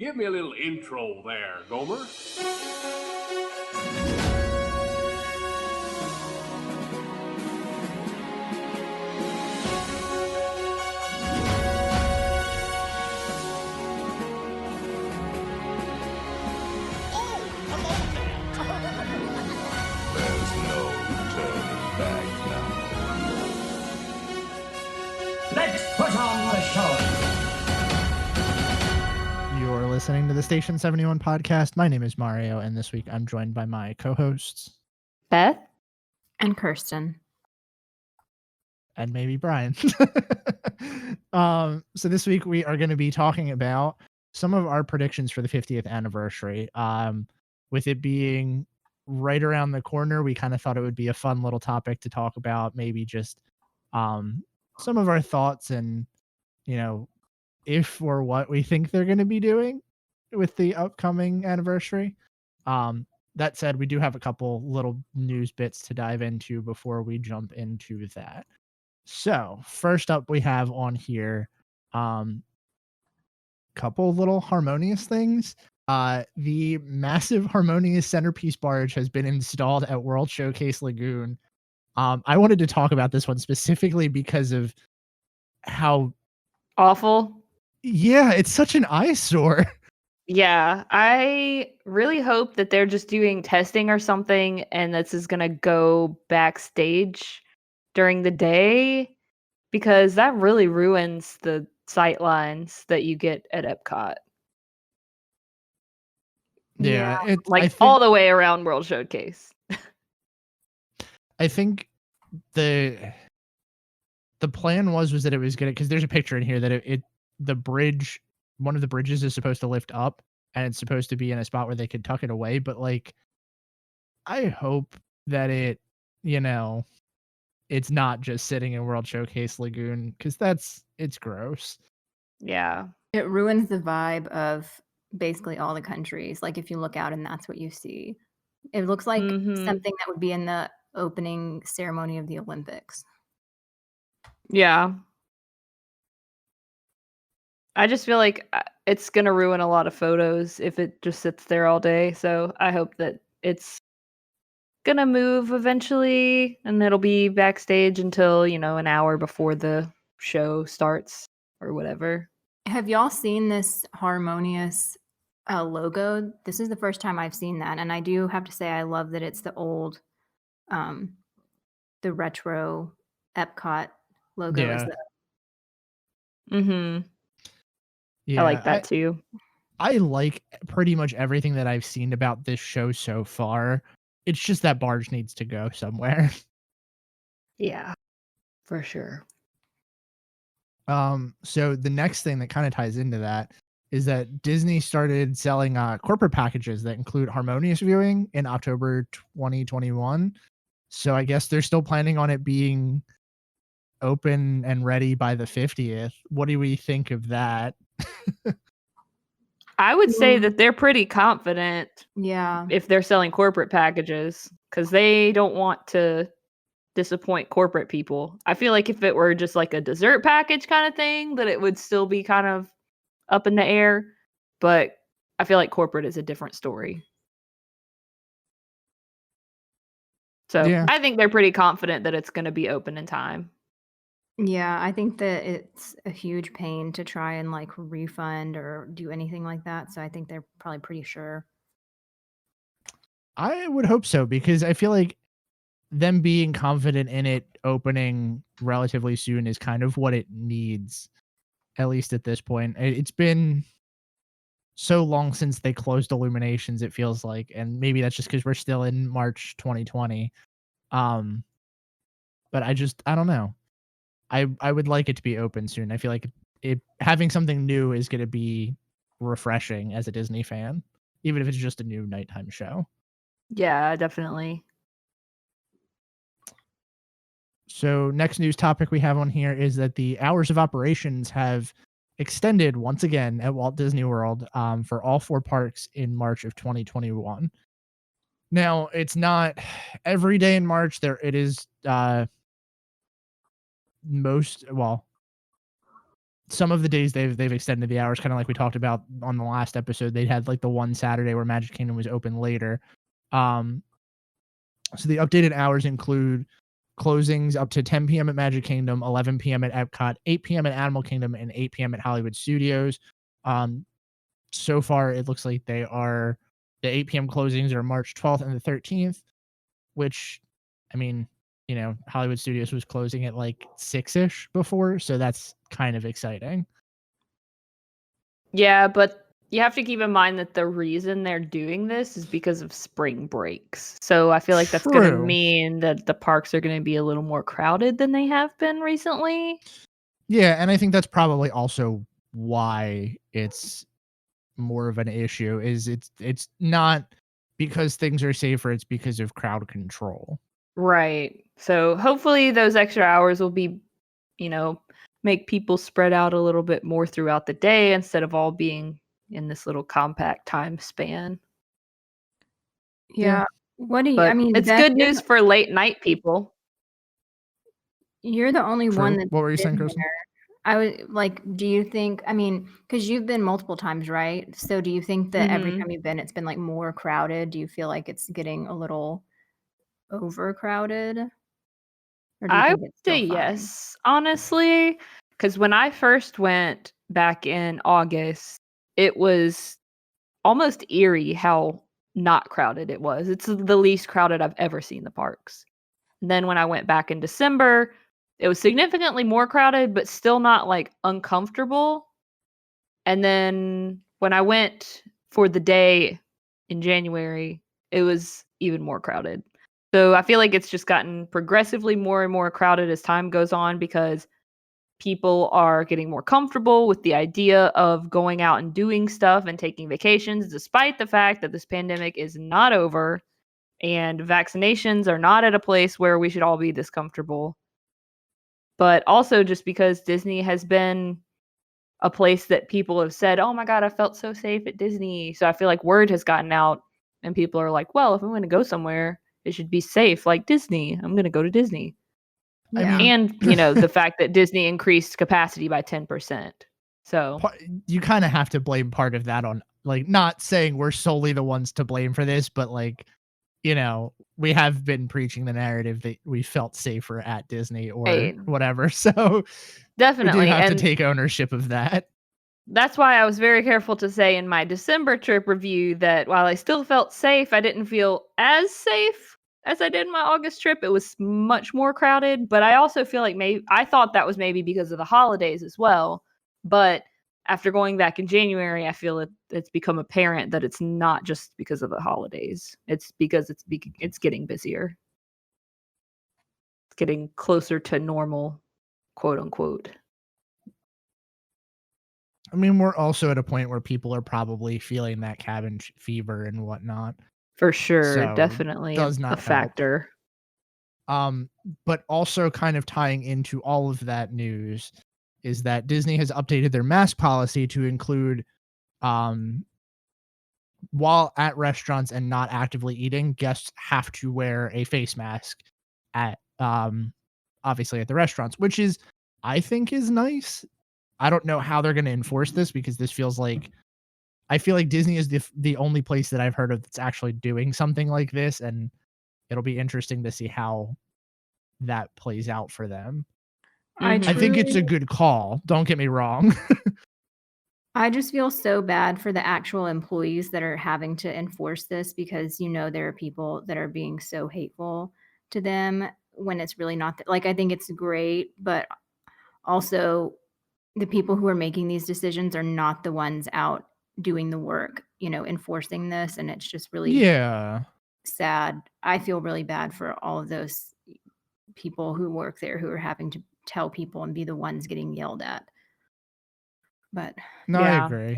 Give me a little intro there, Gomer. There's no turning back now. Let's put on the show. You're listening to the Station 71 podcast. My name is Mario, and this week I'm joined by my co-hosts, Beth and Kirsten. And maybe Brian. So this week we are going to be talking about some of our predictions for the 50th anniversary. With it being right around the corner, we kind of thought it would be a fun little topic to talk about, maybe just some of our thoughts and, if or what we think they're going to be doing with the upcoming anniversary. That said, we do have a couple little news bits to dive into before we jump into that. So first up, we have on here couple little harmonious things. The massive harmonious centerpiece barge has been installed at World Showcase Lagoon. I wanted to talk about this one specifically because of how awful. Yeah, it's such an eyesore. Yeah, I really hope that they're just doing testing or something and this is going to go backstage during the day, because that really ruins the sight lines that you get at Epcot. Yeah. All the way around World Showcase. I think the plan was that it was going to, because there's a picture in here that the bridge, one of the bridges is supposed to lift up and it's supposed to be in a spot where they could tuck it away. But I hope that it's not just sitting in World Showcase Lagoon, because it's gross. Yeah. It ruins the vibe of basically all the countries. Like if you look out and that's what you see. It looks like something that would be in the opening ceremony of the Olympics. Yeah. I just feel like it's going to ruin a lot of photos if it just sits there all day. So I hope that it's going to move eventually and it'll be backstage until, an hour before the show starts or whatever. Have y'all seen this harmonious logo? This is the first time I've seen that. And I do have to say, I love that it's the old, the retro Epcot logo. Yeah. I like that too. I like pretty much everything that I've seen about this show so far. It's just that barge needs to go somewhere. Yeah, for sure. So the next thing that kind of ties into that is that Disney started selling corporate packages that include harmonious viewing in October 2021. So I guess they're still planning on it being open and ready by the 50th. What do we think of that? I would say that they're pretty confident. Yeah. If they're selling corporate packages, because they don't want to disappoint corporate people. I feel like if it were just like a dessert package kind of thing, that it would still be kind of up in the air. But I feel like corporate is a different story. So yeah. I think they're pretty confident that it's going to be open in time. Yeah, I think that it's a huge pain to try and refund or do anything like that. So I think they're probably pretty sure. I would hope so, because I feel like them being confident in it opening relatively soon is kind of what it needs, at least at this point. It's been so long since they closed Illuminations, it feels like, and maybe that's just because we're still in March 2020. But I don't know. I would like it to be open soon. I feel like having something new is going to be refreshing as a Disney fan, even if it's just a new nighttime show. Yeah, definitely. So next news topic we have on here is that the hours of operations have extended once again at Walt Disney World for all 4 parks in March of 2021. Now, it's not every day in March. It is some of the days they've extended the hours, kind of like we talked about on the last episode. They had like the one Saturday where Magic Kingdom was open later. So the updated hours include closings up to 10 p.m. at Magic Kingdom, 11 p.m. at Epcot, 8 p.m. at Animal Kingdom, and 8 p.m. at Hollywood Studios. So far, it looks like the 8 p.m. closings are March 12th and the 13th, which, I mean, you know, Hollywood Studios was closing at like 6-ish before, so that's kind of exciting. Yeah, but you have to keep in mind that the reason they're doing this is because of spring breaks. So I feel like that's going to mean that the parks are going to be a little more crowded than they have been recently. Yeah, and I think that's probably also why it's more of an issue. Is it's not because things are safer, it's because of crowd control. Right. So hopefully those extra hours will be, you know, make people spread out a little bit more throughout the day instead of all being in this little compact time span. Yeah. What do you? But I mean, it's Beth, good news for late night people. You're the only one that. What were you saying, Kristen? I would like. Do you think? I mean, because you've been multiple times, right? So do you think that every time you've been, it's been like more crowded? Do you feel like it's getting a little overcrowded? Or do you I think would it's still say fine? yes, honestly, because when I first went back in August, it was almost eerie how not crowded it was. It's the least crowded I've ever seen the parks. And then when I went back in December, it was significantly more crowded, but still not like uncomfortable. And then when I went for the day in January, it was even more crowded. So I feel like it's just gotten progressively more and more crowded as time goes on because people are getting more comfortable with the idea of going out and doing stuff and taking vacations, despite the fact that this pandemic is not over and vaccinations are not at a place where we should all be this comfortable. But also just because Disney has been a place that people have said, oh my God, I felt so safe at Disney. So I feel like word has gotten out and people are like, well, if I'm going to go somewhere, it should be safe like Disney. I'm going to go to Disney. Yeah. I mean, And, you know, the fact that Disney increased capacity by 10%. So you kind of have to blame part of that on, like, not saying we're solely the ones to blame for this, but like, you know, we have been preaching the narrative that we felt safer at Disney or whatever. So definitely, we do have to and take ownership of that. That's why I was very careful to say in my December trip review that while I still felt safe, I didn't feel as safe as I did in my August trip. It was much more crowded, but I also feel like I thought that was maybe because of the holidays as well. But after going back in January, I feel it's become apparent that it's not just because of the holidays. It's because it's getting busier. It's getting closer to normal, quote unquote. I mean, we're also at a point where people are probably feeling that cabin fever and whatnot. For sure, So definitely does a not factor. But also kind of tying into all of that news is that Disney has updated their mask policy to include, while at restaurants and not actively eating, guests have to wear a face mask at, obviously at the restaurants, which is, I think, is nice. I don't know how they're going to enforce this because this feels like, I feel like Disney is the only place that I've heard of that's actually doing something like this, and it'll be interesting to see how that plays out for them. I think it's a good call. Don't get me wrong. I just feel so bad for the actual employees that are having to enforce this because, you know, there are people that are being so hateful to them when it's really not like, I think it's great, but also the people who are making these decisions are not the ones out doing the work, you know, enforcing this. And it's just really sad. I feel really bad for all of those people who work there who are having to tell people and be the ones getting yelled at. But no, yeah. I agree.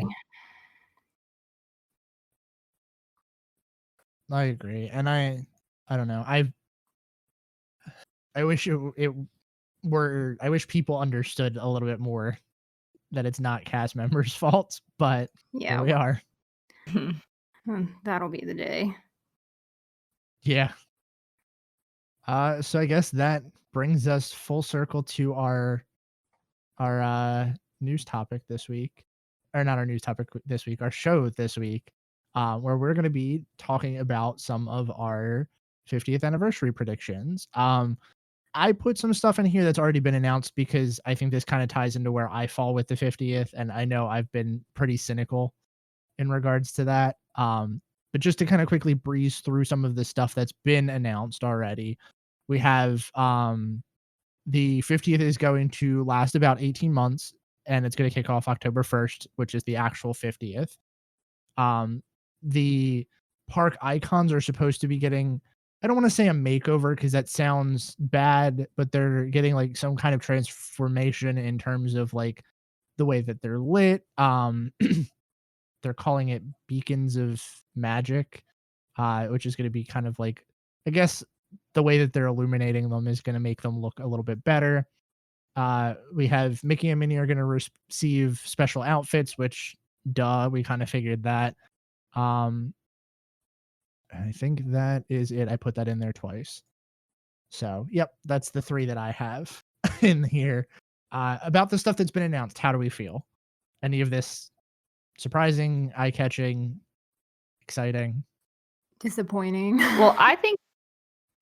I agree. And I don't know. I wish I wish people understood a little bit more that it's not cast members' faults, but yeah, here we are. That'll be the day. Yeah. So I guess that brings us full circle to our news topic this week, or not our news topic this week, our show this week, where we're going to be talking about some of our 50th anniversary predictions. I put some stuff in here that's already been announced because I think this kind of ties into where I fall with the 50th, and I know I've been pretty cynical in regards to that. But just to kind of quickly breeze through some of the stuff that's been announced already, we have the 50th is going to last about 18 months, and it's going to kick off October 1st, which is the actual 50th. The park icons are supposed to be getting, I don't want to say a makeover because that sounds bad, but they're getting like some kind of transformation in terms of like the way that they're lit. They're calling it beacons of magic, which is going to be kind of like, I guess the way that they're illuminating them is going to make them look a little bit better. We have Mickey and Minnie are going to receive special outfits, which duh, we kind of figured that. I think that is it. I put that in there twice. So, yep, that's the 3 that I have in here. About the stuff that's been announced, how do we feel? Any of this surprising, eye-catching, exciting? Disappointing. Well, I think,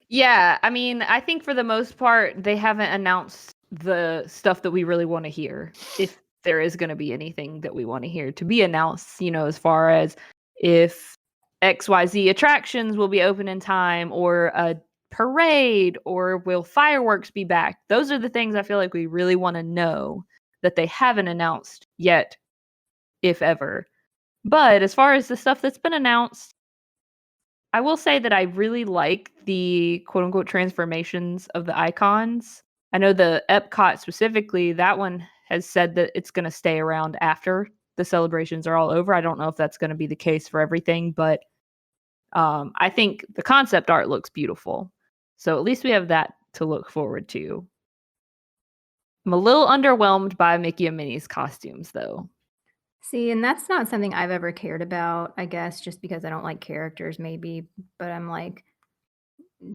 yeah, I mean, I think for the most part, they haven't announced the stuff that we really want to hear. If there is going to be anything that we want to hear to be announced, as far as if XYZ attractions will be open in time, or a parade, or will fireworks be back? Those are the things I feel like we really want to know that they haven't announced yet, if ever. But as far as the stuff that's been announced, I will say that I really like the quote unquote transformations of the icons. I know the Epcot specifically, that one has said that it's going to stay around after the celebrations are all over. I don't know if that's going to be the case for everything, but I think the concept art looks beautiful. So at least we have that to look forward to. I'm a little underwhelmed by Mickey and Minnie's costumes, though. See, and that's not something I've ever cared about, I guess, just because I don't like characters, maybe. But I'm like,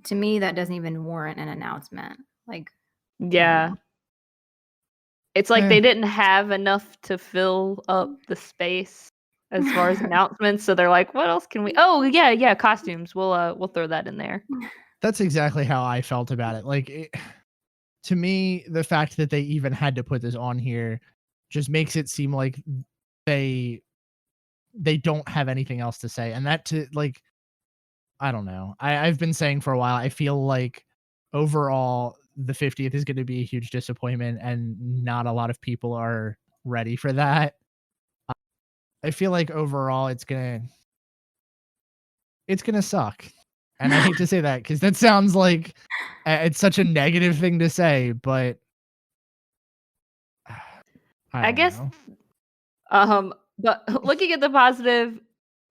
to me, that doesn't even warrant an announcement. Like, Yeah. It's like they didn't have enough to fill up the space as far as announcements, so they're like, "What else can we?" Oh, yeah, costumes. We'll throw that in there. That's exactly how I felt about it. Like, to me, the fact that they even had to put this on here just makes it seem like they don't have anything else to say, and that to like, I don't know. I've been saying for a while, I feel like overall the 50th is going to be a huge disappointment, and not a lot of people are ready for that. I feel like overall it's gonna suck, and I hate to say that because that sounds like it's such a negative thing to say, but I guess. know. But looking at the positive,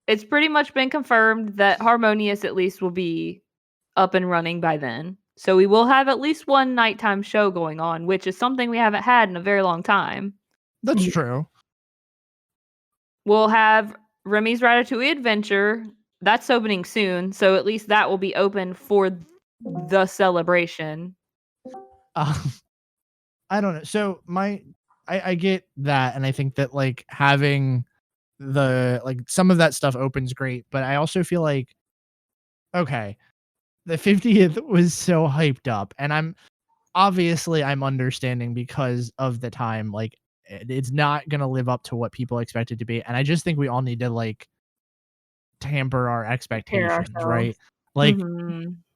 it's pretty much been confirmed that Harmonious at least will be up and running by then. So we will have at least one nighttime show going on, which is something we haven't had in a very long time. That's true. We'll have Remy's Ratatouille Adventure. That's opening soon, so at least that will be open for the celebration. I don't know. So I get that, and I think that like having the like some of that stuff opens great, but I also feel like, okay, the 50th was so hyped up, and I'm understanding because of the time, like it's not gonna live up to what people expect it to be, and I just think we all need to like tamper our expectations, right? Like,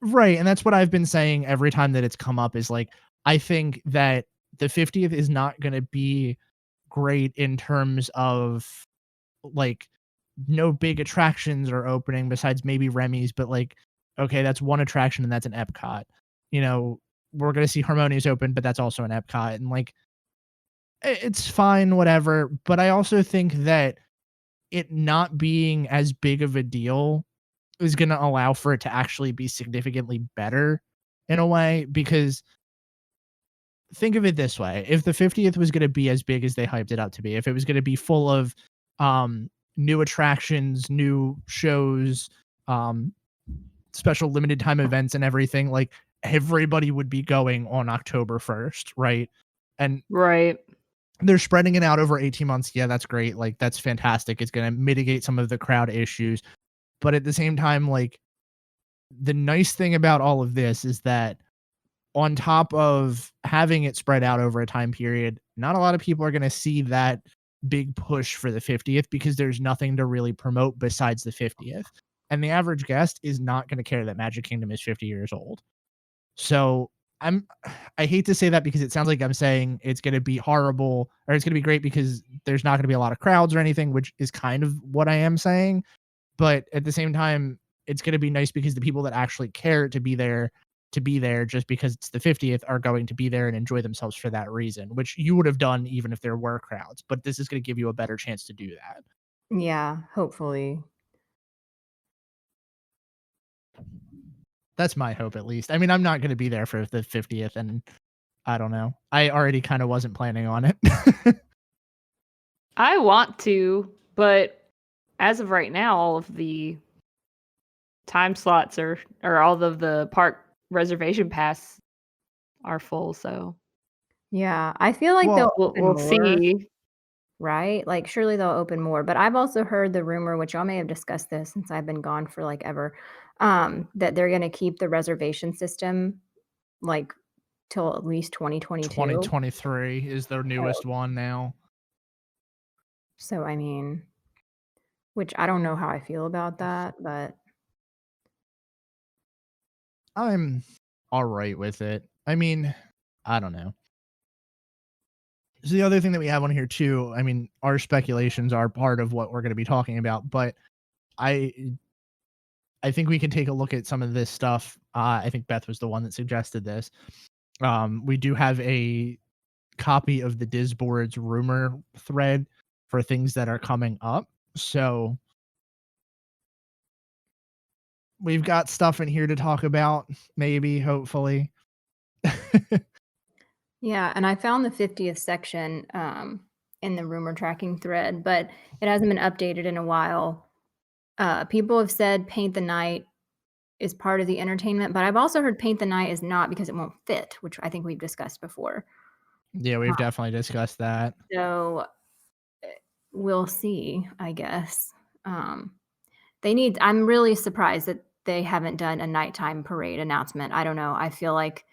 right, and that's what I've been saying every time that it's come up is like, I think that the 50th is not gonna be great in terms of like no big attractions are opening besides maybe Remy's, but like, okay, that's one attraction and that's an Epcot. We're going to see Harmonious open, but that's also an Epcot, and like, it's fine, whatever. But I also think that it not being as big of a deal is going to allow for it to actually be significantly better in a way, because think of it this way. If the 50th was going to be as big as they hyped it up to be, if it was going to be full of new attractions, new shows, special limited time events and everything, like everybody would be going on October 1st, right? And right. they're spreading it out over 18 months. Yeah, that's great. Like, that's fantastic. It's going to mitigate some of the crowd issues. But at the same time, like, the nice thing about all of this is that on top of having it spread out over a time period, not a lot of people are going to see that big push for the 50th because there's nothing to really promote besides the 50th. And the average guest is not going to care that Magic Kingdom is 50 years old. So I hate to say that because it sounds like I'm saying it's going to be horrible or it's going to be great because there's not going to be a lot of crowds or anything, which is kind of what I am saying. But at the same time, it's going to be nice because the people that actually care to be there just because it's the 50th are going to be there and enjoy themselves for that reason, which you would have done even if there were crowds. But this is going to give you a better chance to do that. Yeah, hopefully. That's my hope, at least. I mean, I'm not going to be there for the 50th, and I don't know. I already kind of wasn't planning on it. I want to, but as of right now, all of the time slots or all of the park reservation pass are full. So Yeah, I feel like Well, they'll open we'll more, see. right? Like, surely they'll open more. But I've also heard the rumor, which y'all may have discussed this since I've been gone for like ever, that they're going to keep the reservation system like till at least 2022. 2023 is the newest one now. So, I mean, which I don't know how I feel about that, but I'm all right with it. I mean, I don't know. So the other thing that we have on here too, I mean, our speculations are part of what we're going to be talking about, but I think we can take a look at some of this stuff. I think Beth was the one that suggested this. We do have a copy of the Disboard's rumor thread for things that are coming up. So we've got stuff in here to talk about, maybe, hopefully. yeah, and I found the 50th section in the rumor tracking thread, but it hasn't been updated in a while. People have said Paint the Night is part of the entertainment, but I've also heard Paint the Night is not because it won't fit, which I think we've discussed before. Yeah, we've definitely discussed that. So we'll see, I guess. I'm really surprised that they haven't done a nighttime parade announcement. I don't know. I feel like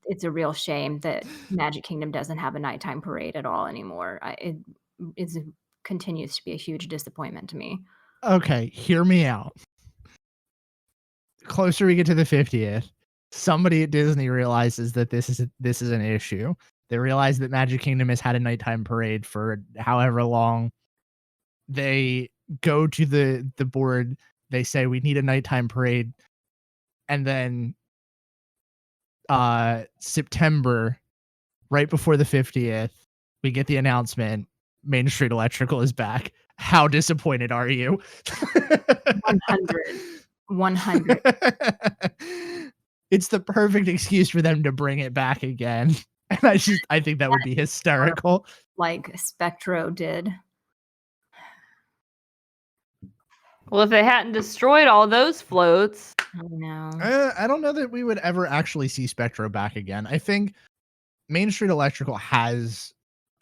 it's a real shame that Magic Kingdom doesn't have a nighttime parade at all anymore. It continues to be a huge disappointment to me. Okay, hear me out. Closer we get to the 50th, somebody at Disney realizes that this is an issue. They realize that Magic Kingdom has had a nighttime parade for however long. They go to the board. They say we need a nighttime parade, and then September, right before the 50th, we get the announcement Main Street Electrical is back. How disappointed are you? 100. It's the perfect excuse for them to bring it back again. And I think that would be hysterical. Like Spectro did. Well, if they hadn't destroyed all those floats, I know. I don't know that we would ever actually see Spectro back again. I think Main Street Electrical has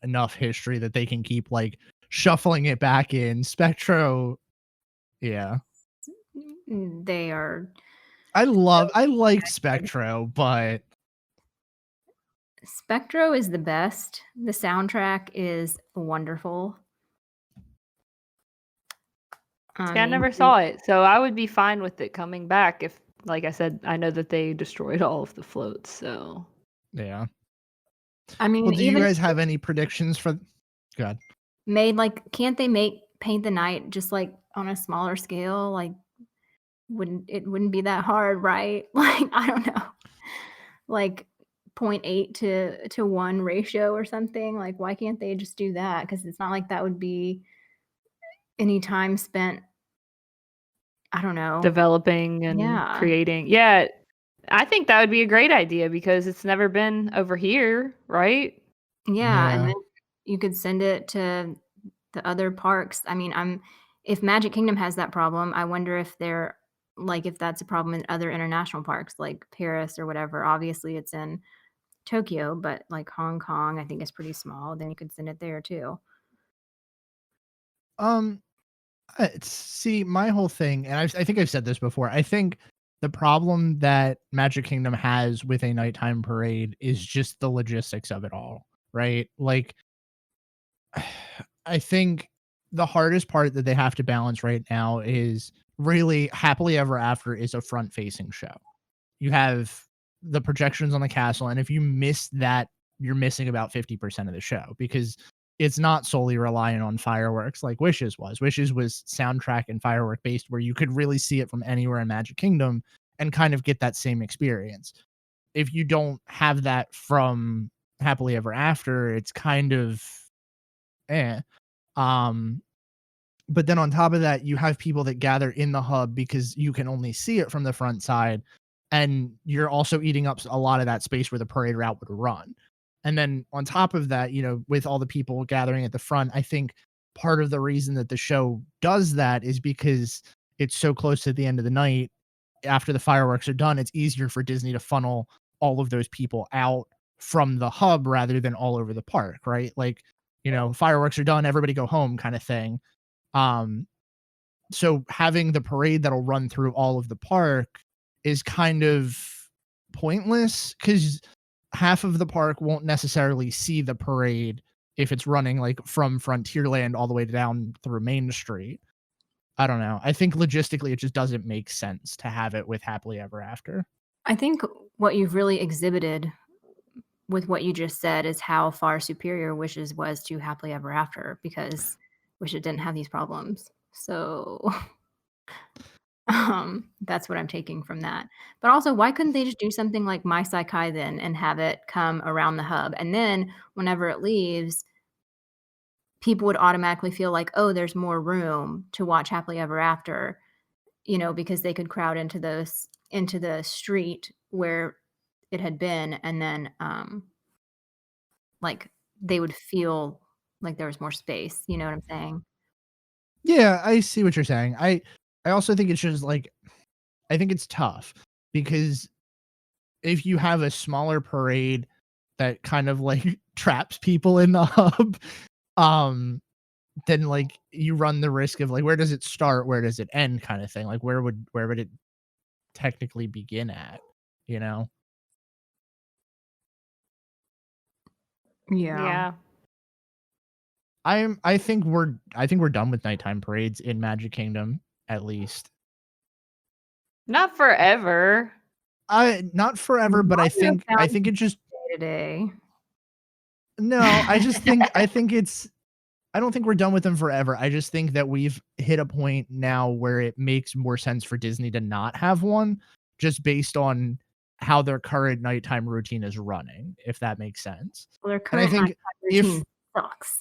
enough history that they can keep like shuffling it back in. Spectro, yeah. They are. I like Spectro, but Spectro is the best. The soundtrack is wonderful. I never saw it, so I would be fine with it coming back if, like I said, I know that they destroyed all of the floats. So yeah. I mean, Well, do you even guys have any predictions for? God, can't they make Paint the Night just like on a smaller scale? Like, wouldn't be that hard, right? Like, I don't know, like 0.8 to 1 ratio or something. Like, why can't they just do that? Because it's not like that would be any time spent, I don't know, developing and creating. Yeah, I think that would be a great idea because it's never been over here, right? Yeah, and then you could send it to the other parks. I mean, if Magic Kingdom has that problem, I wonder if if that's a problem in other international parks like Paris or whatever. Obviously, it's in Tokyo, but like Hong Kong, I think is pretty small. Then you could send it there too. See, my whole thing, and I think I've said this before. I think the problem that Magic Kingdom has with a nighttime parade is just the logistics of it all, right? Like, I think the hardest part that they have to balance right now is really Happily Ever After is a front facing show. You have the projections on the castle, and if you miss that, you're missing about 50% of the show, because it's not solely reliant on fireworks like Wishes was. Wishes was soundtrack and firework based, where you could really see it from anywhere in Magic Kingdom and kind of get that same experience. If you don't have that from Happily Ever After, it's kind of eh. Um, but then on top of that, you have people that gather in the hub because you can only see it from the front side, and you're also eating up a lot of that space where the parade route would run. And then on top of that, with all the people gathering at the front, I think part of the reason that the show does that is because it's so close to the end of the night. After the fireworks are done, it's easier for Disney to funnel all of those people out from the hub rather than all over the park, right? Like, fireworks are done, everybody go home kind of thing. So having the parade that'll run through all of the park is kind of pointless, because half of the park won't necessarily see the parade if it's running like from Frontierland all the way down through Main Street. I don't know. I think logistically it just doesn't make sense to have it with Happily Ever After. I think what you've really exhibited with what you just said is how far superior Wishes was to Happily Ever After, because Wishes didn't have these problems. So that's what I'm taking from that. But also, why couldn't they just do something like My Saikai then and have it come around the hub? And then whenever it leaves, people would automatically feel like, oh, there's more room to watch Happily Ever After, because they could crowd into the street where it had been, and then like they would feel like there was more space. You know what I'm saying? Yeah, I see what you're saying. I also think it's just like, I think it's tough because if you have a smaller parade that kind of like traps people in the hub, then like you run the risk of like, where does it start, where does it end, kind of thing. Like where would it technically begin at, Yeah. Yeah. I think we're done with nighttime parades in Magic Kingdom, at least. Not forever. Not forever, but I think it just Day-to-day. no, I don't think we're done with them forever. I just think that we've hit a point now where it makes more sense for Disney to not have one, just based on how their current nighttime routine is running, if that makes sense. Well, their And I current think nighttime routine sucks.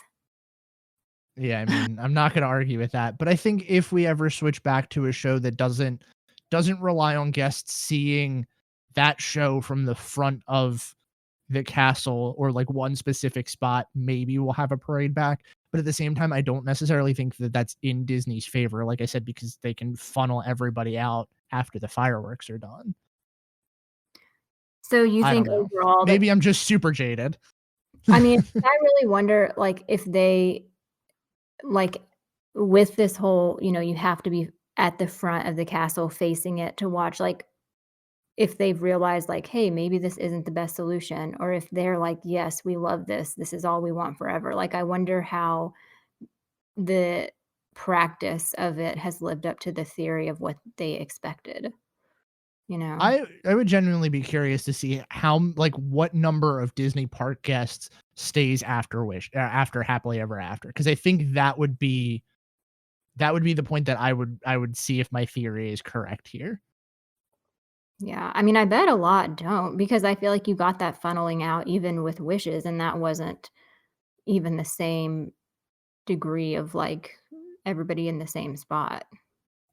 Yeah, I mean, I'm not going to argue with that, but I think if we ever switch back to a show that doesn't rely on guests seeing that show from the front of the castle or like one specific spot, maybe we'll have a parade back. But at the same time, I don't necessarily think that that's in Disney's favor, like I said, because they can funnel everybody out after the fireworks are done. So you I think don't know. overall Maybe I'm just super jaded. I mean, I really wonder, like, if they, like, with this whole, you have to be at the front of the castle facing it to watch, like, if they've realized, like, hey, maybe this isn't the best solution, or if they're like, yes, we love this. This is all we want forever. Like, I wonder how the practice of it has lived up to the theory of what they expected. I would genuinely be curious to see what number of Disney park guests stays after Happily Ever After, because I think that would be the point that I would see if my theory is correct here. Yeah, I mean, I bet a lot don't, because I feel like you got that funneling out even with Wishes, and that wasn't even the same degree of like everybody in the same spot.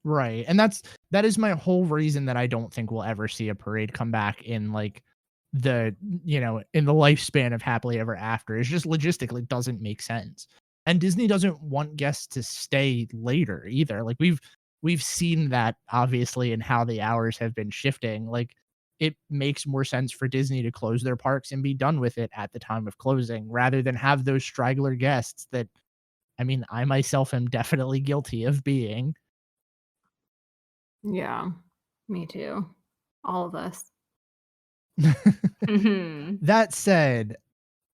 Right. And that is my whole reason that I don't think we'll ever see a parade come back in like in the lifespan of Happily Ever After. It's just logistically doesn't make sense. And Disney doesn't want guests to stay later either. Like we've seen that obviously in how the hours have been shifting. Like it makes more sense for Disney to close their parks and be done with it at the time of closing rather than have those straggler guests that, I mean, I myself am definitely guilty of being. Yeah, me too. All of us. Mhm. That said,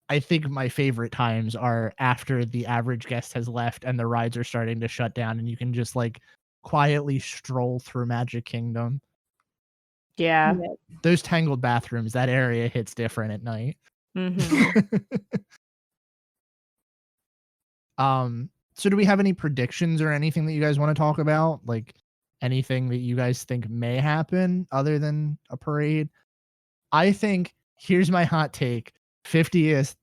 I think my favorite times are after the average guest has left and the rides are starting to shut down and you can just like quietly stroll through Magic Kingdom. Yeah. Yeah. Those tangled bathrooms, that area hits different at night. Mhm. So do we have any predictions or anything that you guys want to talk about? Like anything that you guys think may happen other than a parade? I think here's my hot take. 50th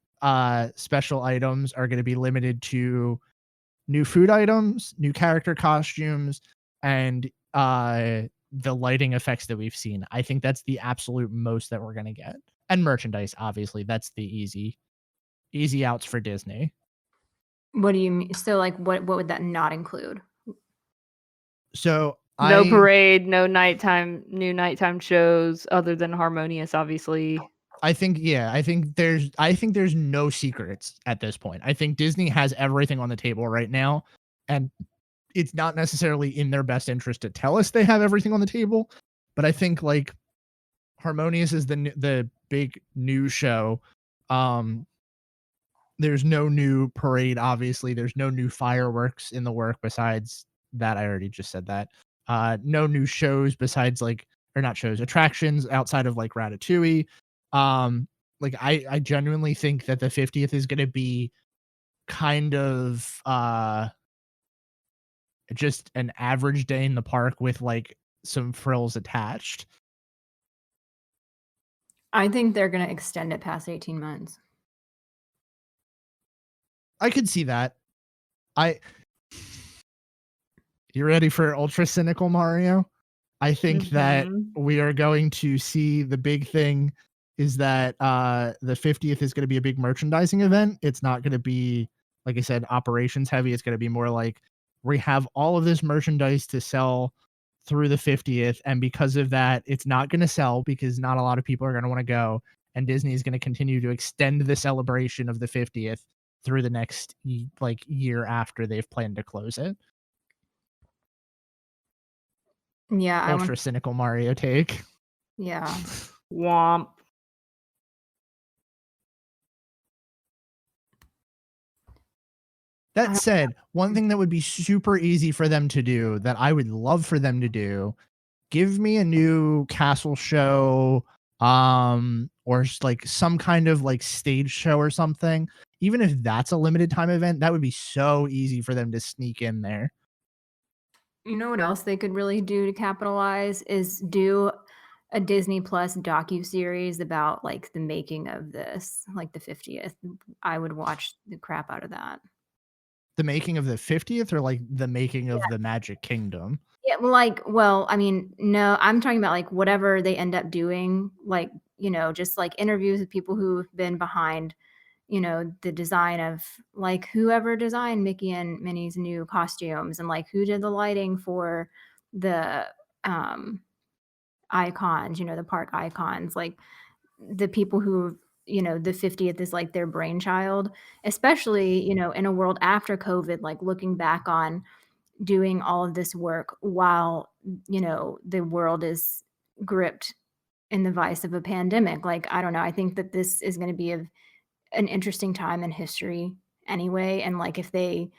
special items are going to be limited to new food items, new character costumes, and the lighting effects that we've seen. I think that's the absolute most that we're going to get. And merchandise, obviously. That's the easy outs for Disney. What do you mean? So, like, what would that not include? So No parade, no new nighttime shows other than Harmonious, obviously. I think there's no secrets at this point. I think Disney has everything on the table right now, and it's not necessarily in their best interest to tell us they have everything on the table. But I think like Harmonious is the big new show. There's no new parade, obviously. There's no new fireworks in the work besides that. I already just said that. No new shows besides like, or not shows, attractions outside of like Ratatouille. Like I genuinely think that the 50th is gonna be kind of just an average day in the park with like some frills attached. I think they're going to extend it past 18 months. I could see that. You ready for ultra cynical Mario? I think that Mhm. we are going to see the big thing is that the 50th is going to be a big merchandising event. It's not going to be, like I said, operations heavy. It's going to be more like we have all of this merchandise to sell through the 50th. And because of that, it's not going to sell because not a lot of people are going to want to go. And Disney is going to continue to extend the celebration of the 50th through the next like year after they've planned to close it. Yeah, I want. Ultra cynical Mario take. Yeah, Womp. That said, one thing that would be super easy for them to do that I would love for them to do, give me a new castle show, or like some kind of like stage show or something. Even if that's a limited time event, that would be so easy for them to sneak in there. you know what else they could really do to capitalize is do a Disney Plus docu series about like the making of this, like the 50th. I would watch the crap out of that. The making of the 50th or like the making of the Magic Kingdom. Yeah, well, I mean, no, I'm talking about like whatever they end up doing, like, just like interviews with people who've been behind, the design of like whoever designed Mickey and Minnie's new costumes and like who did the lighting for the icons, the park icons, like the people who, the 50th is like their brainchild, especially, in a world after COVID, like looking back on doing all of this work while, the world is gripped in the vice of a pandemic. Like, I don't know. I think that this is going to be an interesting time in history anyway. And like, if they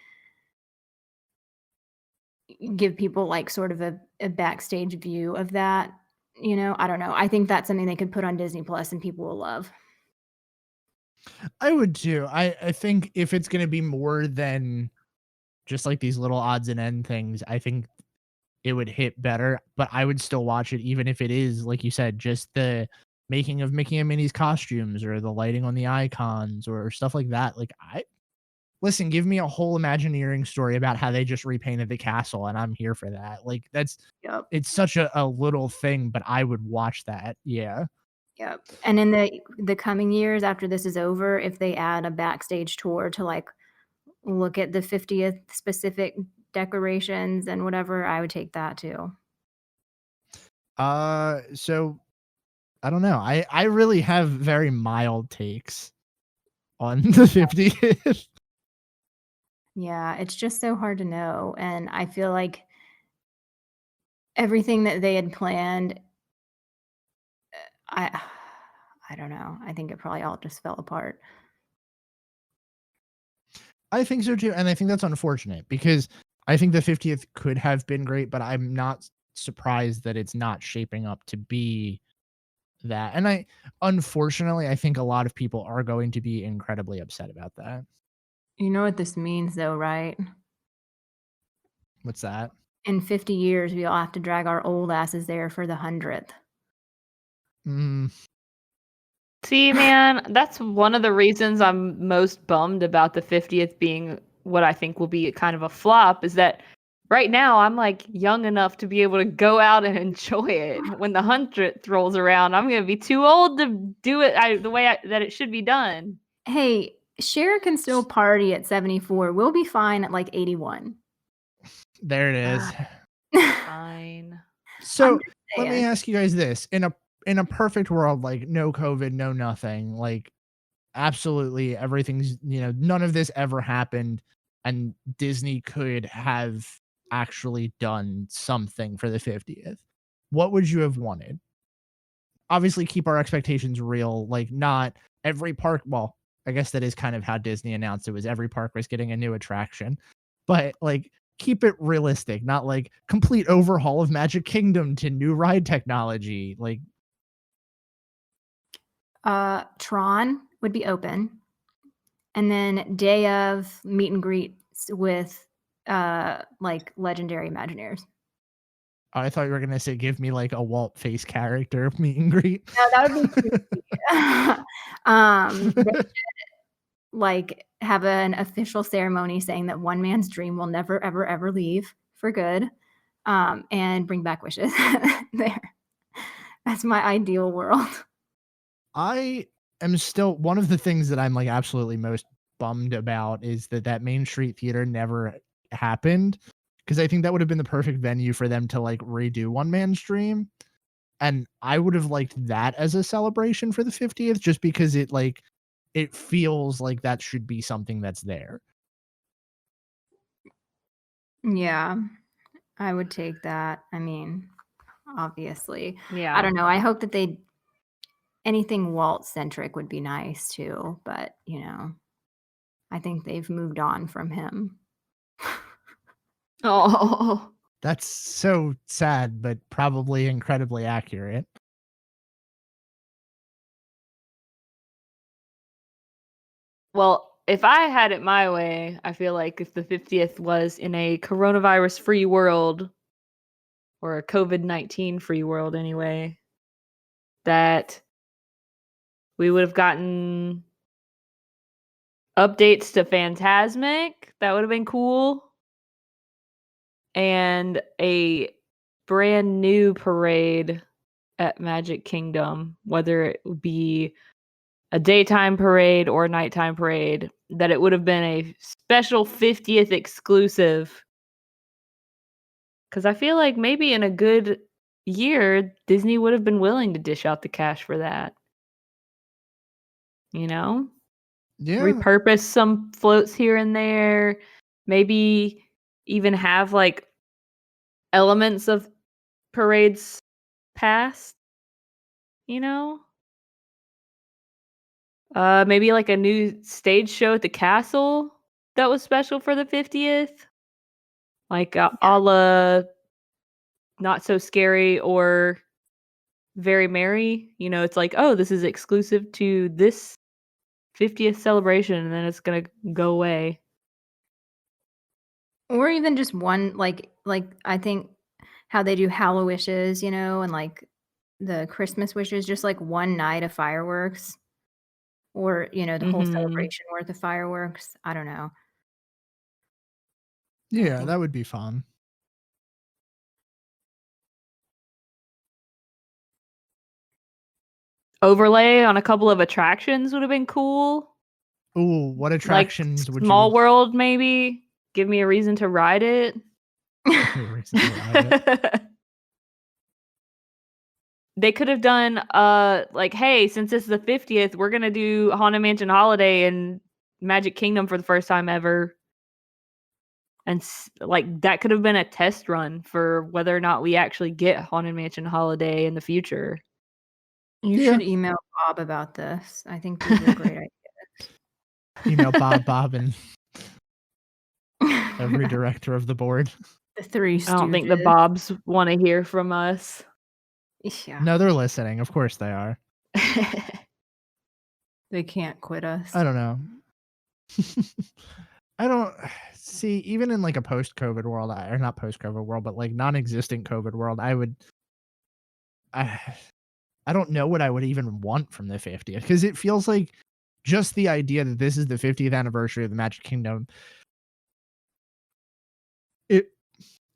give people like sort of a backstage view of that, I don't know. I think that's something they could put on Disney Plus and people will love. I would too. I think if it's going to be more than just like these little odds and end things, I think it would hit better, but I would still watch it even if it is, like you said, just the making of Mickey and Minnie's costumes or the lighting on the icons or stuff like that. Like listen, give me a whole Imagineering story about how they just repainted the castle and I'm here for that. Like Yep. it's such a little thing, but I would watch that. Yeah. Yep. And in the coming years after this is over, if they add a backstage tour to like look at the 50th specific decorations and whatever, I would take that too. So I don't know. I really have very mild takes on the 50th. Yeah, it's just so hard to know. And I feel like everything that they had planned, I I don't know. I think it probably all just fell apart. I think so too, and I think that's unfortunate because I think the 50th could have been great, but I'm not surprised that it's not shaping up to be that. And unfortunately, I think a lot of people are going to be incredibly upset about that. You know what this means, though, right? What's that? In 50 years, we all have to drag our old asses there for the 100th. Mm, See, man, that's one of the reasons I'm most bummed about the 50th being what I think will be kind of a flop is that right now I'm like young enough to be able to go out and enjoy it. When the 100th rolls around, I'm going to be too old to do it the way that it should be done. Hey, Cher can still party at 74. We'll be fine at like 81. there it is. Fine. So let me saying. ask you guys this: in a perfect world, like no COVID, no nothing, like absolutely everything's none of this ever happened, and Disney could have actually done something for the 50th. What would you have wanted? Obviously, keep our expectations real. Like, not every park. Well, I guess that is kind of how Disney announced it, was every park was getting a new attraction, but like keep it realistic, not like complete overhaul of Magic Kingdom to new ride technology. Like, Tron would be open. And then day of meet and greets with like legendary Imagineers. I thought you were gonna say give me like a Walt face character meet and greet. No, that would be they should, like have an official ceremony saying that one man's dream will never ever ever leave for good, and bring back wishes. There, that's my ideal world. I am still, one of the things that I'm like absolutely most bummed about is that Main Street Theater never happened, because I think that would have been the perfect venue for them to like redo One Man Stream, and I would have liked that as a celebration for the 50th, just because it feels like that should be something that's there. Yeah, I would take that. I mean, obviously, Yeah. I don't know. I hope that anything Walt centric would be nice too, but I think they've moved on from him. Oh. That's so sad, but probably incredibly accurate. Well, if I had it my way, I feel like if the 50th was in a coronavirus free world, or a COVID-19 free world anyway, that we would have gotten updates to Fantasmic. That would have been cool. And a brand new parade at Magic Kingdom, whether it would be a daytime parade or a nighttime parade, that it would have been a special 50th exclusive. Because I feel like maybe in a good year, Disney would have been willing to dish out the cash for that. Yeah. Repurpose some floats here and there. Maybe even have like elements of parades past, maybe like a new stage show at the castle that was special for the 50th. Like a la Not So Scary or Very Merry. It's like, oh, this is exclusive to this 50th celebration, and then it's gonna go away. Or even just one, like I think how they do Hallowishes, and like the Christmas wishes, just like one night of fireworks, or the whole celebration worth of fireworks. I don't know. Yeah, that would be fun. Overlay on a couple of attractions would have been cool. Ooh, what attractions like would Small you? World, maybe. Give me a reason to ride it. Give me a reason to ride it. they could have done like, hey, since it's the 50th, we're gonna do Haunted Mansion Holiday and Magic Kingdom for the first time ever. And like that could have been a test run for whether or not we actually get Haunted Mansion Holiday in the future. You Yeah. should email Bob about this. I think these are great Email Bob, and every ideas. director of the board. The Three I don't think the Stooges. Bobs want to hear from us. Yeah, No, they're listening. Of course they are. they can't quit us. I don't know. I don't see, even in like a post-COVID world, or not post-COVID world, but like non-existent COVID world, I don't know what I would even want from the 50th, because it feels like just the idea that this is the 50th anniversary of the Magic Kingdom,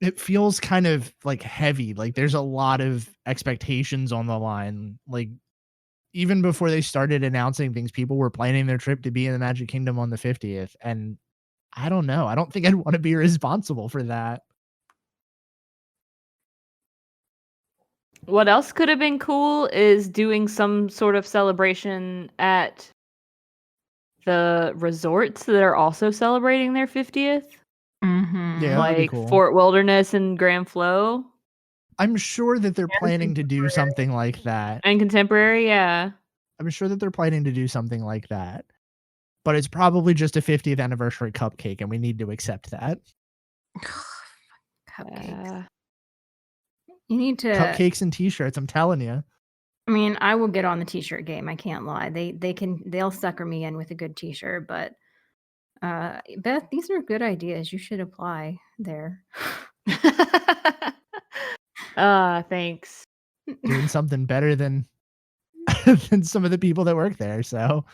it feels kind of like heavy. Like there's a lot of expectations on the line. Like even before they started announcing things, people were planning their trip to be in the Magic Kingdom on the 50th. And I don't know. I don't think I'd want to be responsible for that. What else could have been cool is doing some sort of celebration at the resorts that are also celebrating their 50th. Mm-hmm. Yeah, that'd be Like cool. Fort Wilderness and Grand Flow. I'm sure that they're planning to do something like that. And Contemporary, yeah. I'm sure that they're planning to do something like that. But it's probably just a 50th anniversary cupcake, and we need to accept that. Cupcakes. You need to Cupcakes and t-shirts, I'm telling you. I mean, I will get on the t-shirt game. I can't lie. They'll sucker me in with a good t-shirt, but Beth, these are good ideas. You should apply there. Thanks. Doing something better than than some of the people that work there. So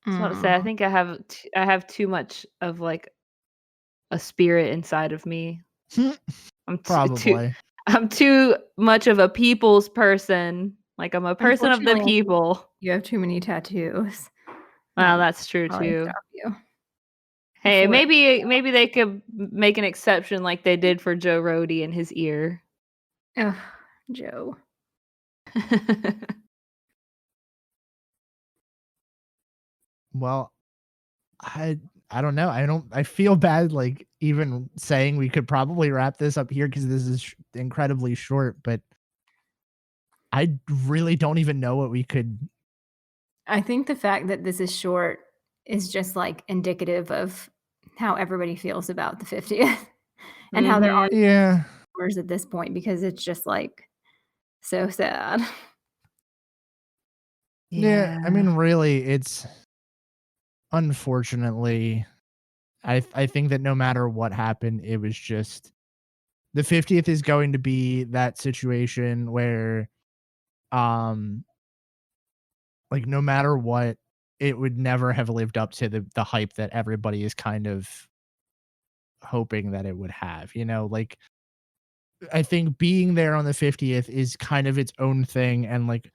I was about to say, I think I have too much of like a spirit inside of me. probably. I'm too much of a people's person. Like I'm a person of the people. You have too many tattoos. Well, that's true too. Stop you. Hey, maybe they could make an exception like they did for Joe Rohde and his ear. Ugh, Joe. Well, I don't know. I feel bad like even saying we could probably wrap this up here because this is incredibly short, but I really don't even know what we could. I think the fact that this is short is just like indicative of how everybody feels about the 50th and how there are words at this point, because it's just like so sad. Yeah, I mean, really, it's unfortunately, I think that no matter what happened, it was just the 50th is going to be that situation where, like no matter what, it would never have lived up to the hype that everybody is kind of hoping that it would have. You know, like I think being there on the 50th is kind of its own thing, and like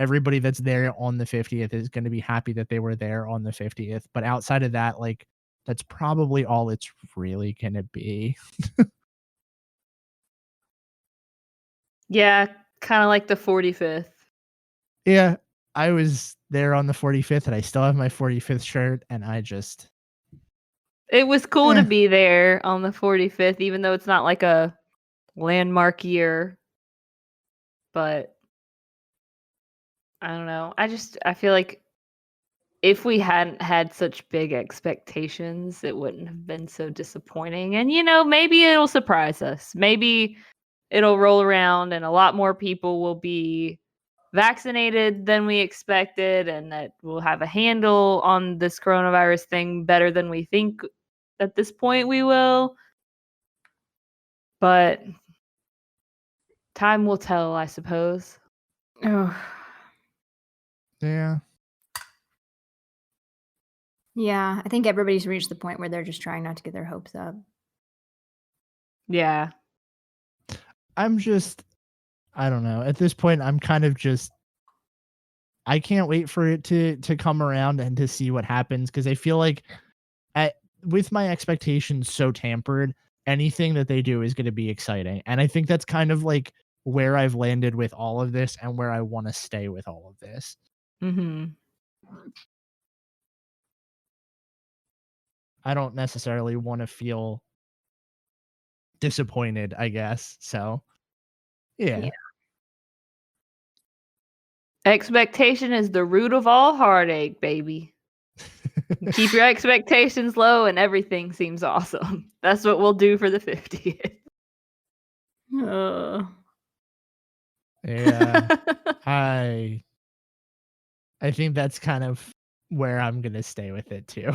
everybody that's there on the 50th is going to be happy that they were there on the 50th. But outside of that, like that's probably all it's really going to be. Yeah, kind of like the 45th. Yeah, I was there on the 45th and I still have my 45th shirt, and it was cool to be there on the 45th, even though it's not like a landmark year. But I don't know. I feel like if we hadn't had such big expectations, it wouldn't have been so disappointing. And, you know, maybe it'll surprise us. Maybe it'll roll around and a lot more people will be vaccinated than we expected, and that we'll have a handle on this coronavirus thing better than we think at this point we will. But time will tell, I suppose. Oh. Yeah. Yeah, I think everybody's reached the point where they're just trying not to get their hopes up. Yeah. I don't know. At this point, I'm kind of just, I can't wait for it to come around and to see what happens, because I feel like with my expectations so tampered, anything that they do is going to be exciting. And I think that's kind of like where I've landed with all of this and where I want to stay with all of this. Mm-hmm. I don't necessarily want to feel disappointed, I guess. So, yeah. Expectation is the root of all heartache, baby. Keep your expectations low and everything seems awesome. That's what we'll do for the 50th. Yeah. I think that's kind of where I'm going to stay with it too.